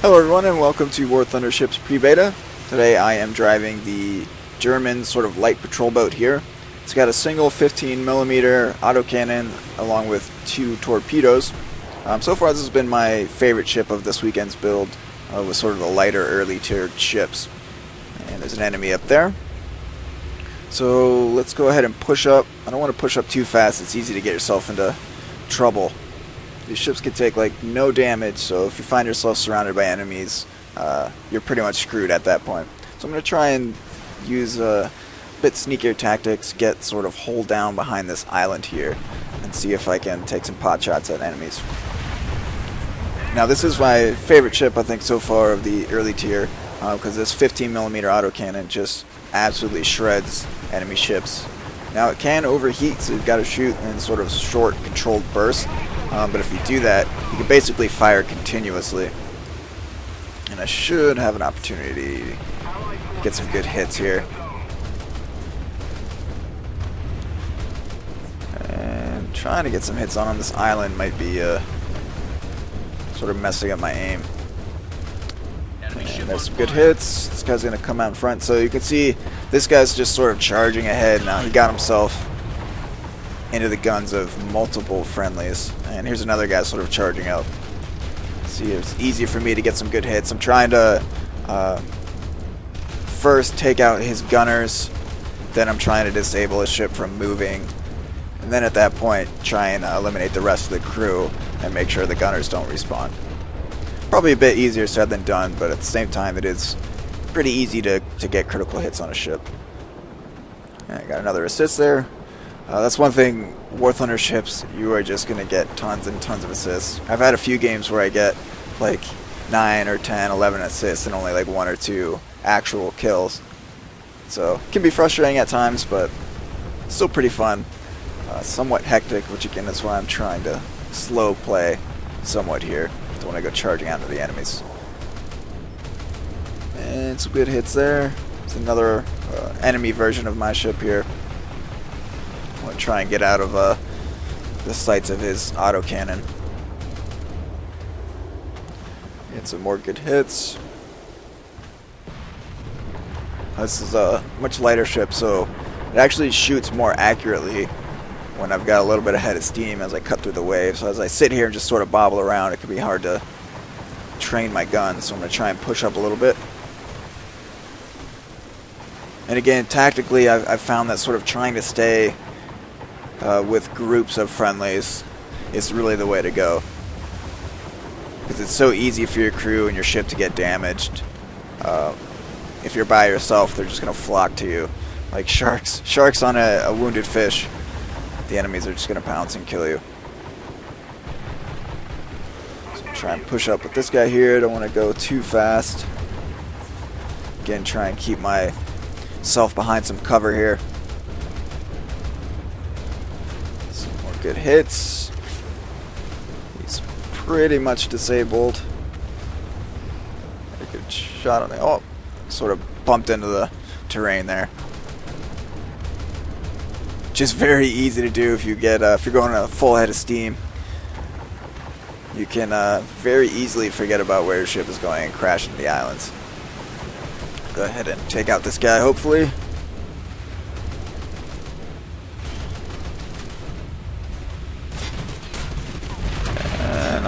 Hello everyone and welcome to War Thunder Ships Pre-Beta. Today I am driving the German sort of light patrol boat here. It's got a single 15mm autocannon along with 2 torpedoes. So far this has been my favorite ship of this weekend's build with sort of the lighter early tiered ships. And there's an enemy up there. So let's go ahead and push up. I don't want to push up too fast, it's easy to get yourself into trouble. These ships can take like no damage, so if you find yourself surrounded by enemies, you're pretty much screwed at that point. So I'm going to try and use a bit sneakier tactics, get sort of hold down behind this island here, and see if I can take some pot shots at enemies. Now this is my favorite ship I think so far of the early tier, because this 15mm autocannon just absolutely shreds enemy ships. Now it can overheat, so you've got to shoot in sort of short controlled bursts. But if you do that, you can basically fire continuously. And I should have an opportunity to get some good hits here. And trying to get some hits on this island might be sort of messing up my aim. And there's some good hits. This guy's going to come out in front. So you can see this guy's just sort of charging ahead now. He got himself into the guns of multiple friendlies. And here's another guy sort of charging out. See, it's easy for me to get some good hits. I'm trying to first take out his gunners, then I'm trying to disable his ship from moving, and then at that point try and eliminate the rest of the crew and make sure the gunners don't respawn. Probably a bit easier said than done, but at the same time it is pretty easy to get critical hits on a ship. And I got another assist there. That's one thing, War Thunder ships, you are just going to get tons and tons of assists. I've had a few games where I get like 9 or 10, 11 assists and only like 1 or 2 actual kills. So it can be frustrating at times, but still pretty fun. Somewhat hectic, which again is why I'm trying to slow play somewhat here. Don't want to go charging out into the enemies. And some good hits there. It's another enemy version of my ship here. I'm going to try and get out of the sights of his autocannon. Get some more good hits. This is a much lighter ship, so it actually shoots more accurately when I've got a little bit of head of steam as I cut through the waves. So as I sit here and just sort of bobble around, it can be hard to train my gun. So I'm going to try and push up a little bit. And again, tactically, I've found that sort of trying to stay with groups of friendlies is really the way to go, because it's so easy for your crew and your ship to get damaged. If you're by yourself, they're just going to flock to you like sharks on a wounded fish. The enemies are just going to pounce and kill you. So I'm trying to push up with this guy here. Don't want to go too fast. Again, try and keep myself behind some cover here. Good hits. He's pretty much disabled. A good shot on the... Oh, sort of bumped into the terrain there. Just very easy to do if you get if you're going a full head of steam. You can very easily forget about where your ship is going and crash into the islands. Go ahead and take out this guy, hopefully.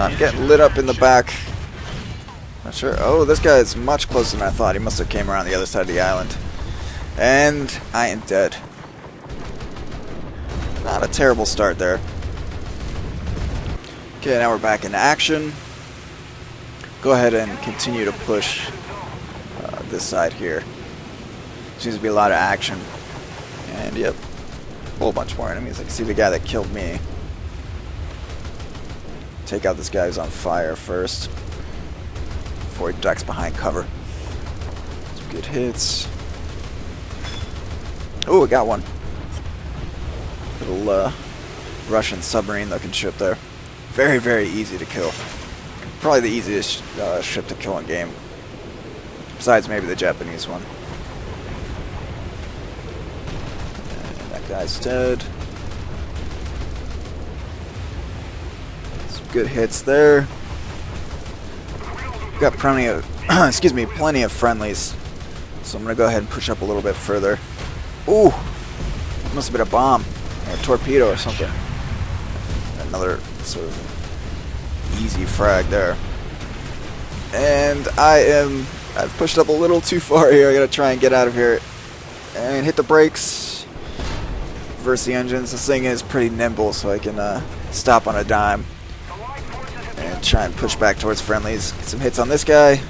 I'm getting lit up in the back. Not sure. Oh, this guy is much closer than I thought. He must have came around the other side of the island. And I am dead. Not a terrible start there. Okay, now we're back in action. Go ahead and continue to push this side here. Seems to be a lot of action. And yep, a whole bunch more enemies. I can see the guy that killed me. Take out this guy who's on fire first before he ducks behind cover. Some good hits. Oh, I got one. Little Russian submarine looking ship there. Very, very easy to kill. Probably the easiest ship to kill in game. Besides maybe the Japanese one. And that guy's dead. Some good hits there. Got plenty of, excuse me, plenty of friendlies. So I'm gonna go ahead and push up a little bit further. Ooh, must have been a bomb, or a torpedo or something. Another sort of easy frag there. And I've pushed up a little too far here. I gotta try and get out of here and hit the brakes. Reverse the engines. This thing is pretty nimble, so I can stop on a dime and try and push back towards friendlies. Get some hits on this guy.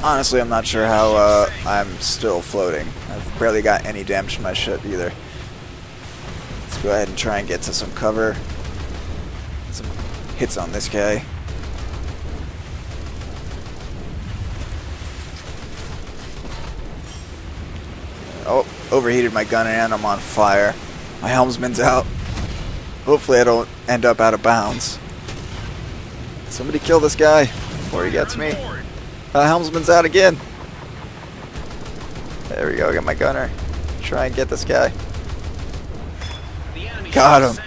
Honestly, I'm not sure how I'm still floating. I've barely got any damage to my ship either. Let's go ahead and try and get to some cover. Some hits on this guy. Oh, overheated my gun and I'm on fire. My helmsman's out. Hopefully I don't end up out of bounds. Somebody kill this guy before he gets me. Helmsman's out again. There we go, get my gunner. Try and get this guy. Got him.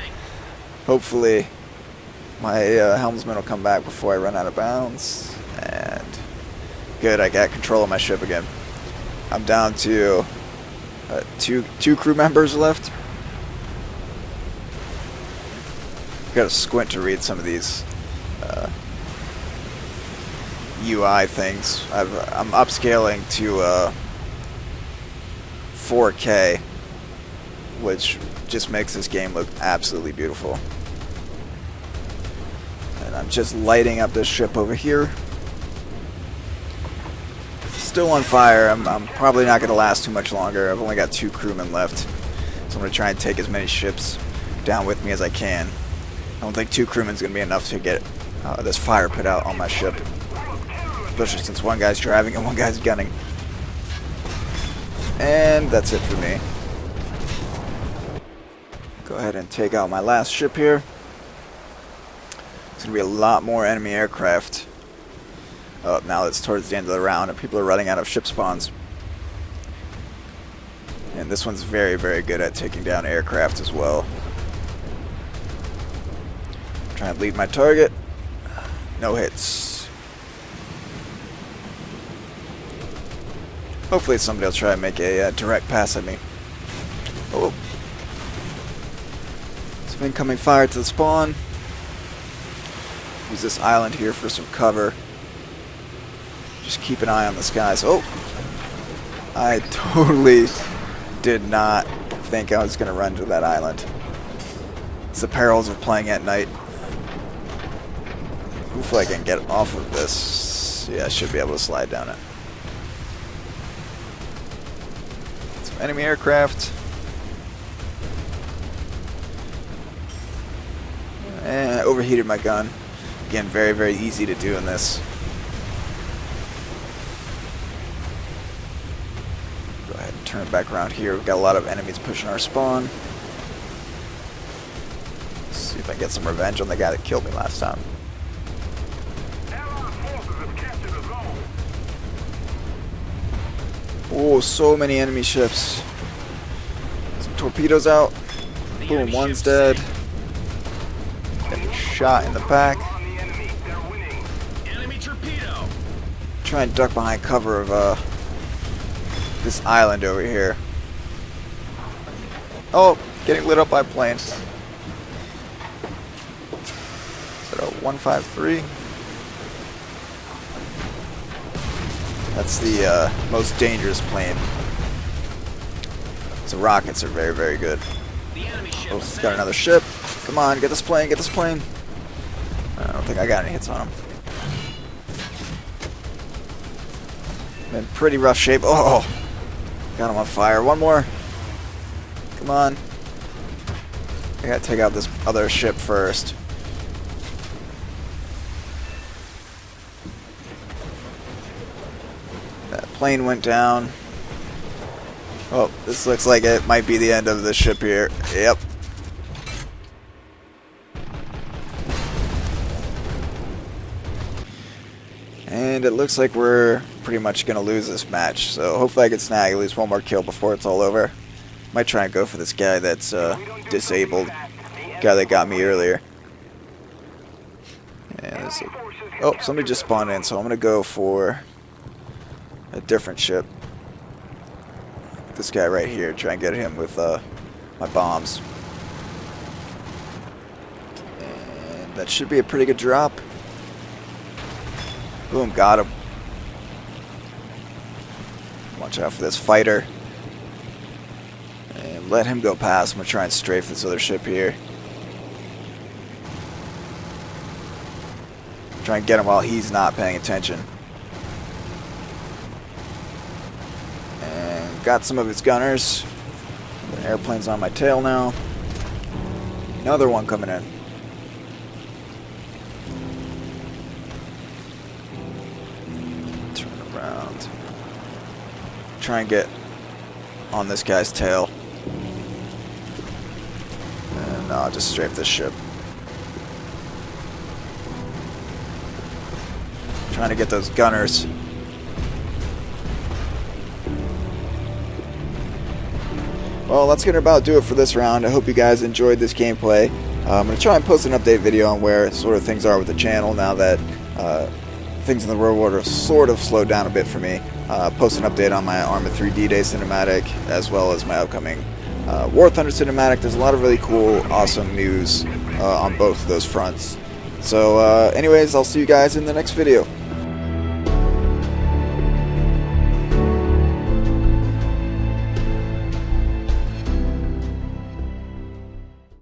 Hopefully my helmsman will come back before I run out of bounds. And good, I got control of my ship again. I'm down to two crew members left. Gotta squint to read some of these UI things. I'm upscaling to 4K, which just makes this game look absolutely beautiful. And I'm just lighting up this ship over here. Still on fire. I'm probably not going to last too much longer. I've only got 2 crewmen left, so I'm going to try and take as many ships down with me as I can. I don't think 2 crewmen is going to be enough to get this fire put out on my ship, especially since one guy's driving and one guy's gunning. And that's it for me. Go ahead and take out my last ship here. There's going to be a lot more enemy aircraft. Oh, now it's towards the end of the round and people are running out of ship spawns. And this one's very, very good at taking down aircraft as well. Trying to lead my target. No hits. Hopefully somebody will try and make a direct pass at me. Oh. Some incoming fire to the spawn. Use this island here for some cover. Just keep an eye on the skies. Oh! I totally did not think I was going to run to that island. It's the perils of playing at night. Hopefully I can get off of this. Yeah, I should be able to slide down it. Some enemy aircraft. And I overheated my gun. Again, very, very easy to do in this. Go ahead and turn back around here. We've got a lot of enemies pushing our spawn. Let's see if I can get some revenge on the guy that killed me last time. Oh, so many enemy ships. Some torpedoes out. Boom, one's dead. Getting shot in the back. Try and duck behind cover of this island over here. Oh, getting lit up by planes. Is that a 153? That's the most dangerous plane. So rockets are very, very good. Oh, he's got another ship. Come on, get this plane, get this plane. I don't think I got any hits on him. I'm in pretty rough shape. Oh! Got him on fire. One more. Come on. I gotta take out this other ship first. That plane went down. Oh, this looks like it might be the end of the ship here. Yep. And it looks like we're pretty much going to lose this match. So hopefully I can snag at least one more kill before it's all over. Might try and go for this guy that's disabled. Guy that got me earlier. And there's a Oh, somebody just spawned in, so I'm gonna go for a different ship. This guy right here, try and get him with my bombs. And that should be a pretty good drop. Boom, got him. Watch out for this fighter. And let him go past. I'm gonna try and strafe this other ship here. Try and get him while he's not paying attention. And got some of his gunners. The airplane's on my tail now. Another one coming in. Turn around. Try and get on this guy's tail. And I'll just strafe this ship. Trying to get those gunners. Well, that's gonna about do it for this round. I hope you guys enjoyed this gameplay. I'm gonna try and post an update video on where sort of things are with the channel now that things in the real world are sort of slowed down a bit for me. Post an update on my Arma 3 D-Day cinematic as well as my upcoming War Thunder cinematic. There's a lot of really cool, awesome news on both of those fronts. So anyways, I'll see you guys in the next video.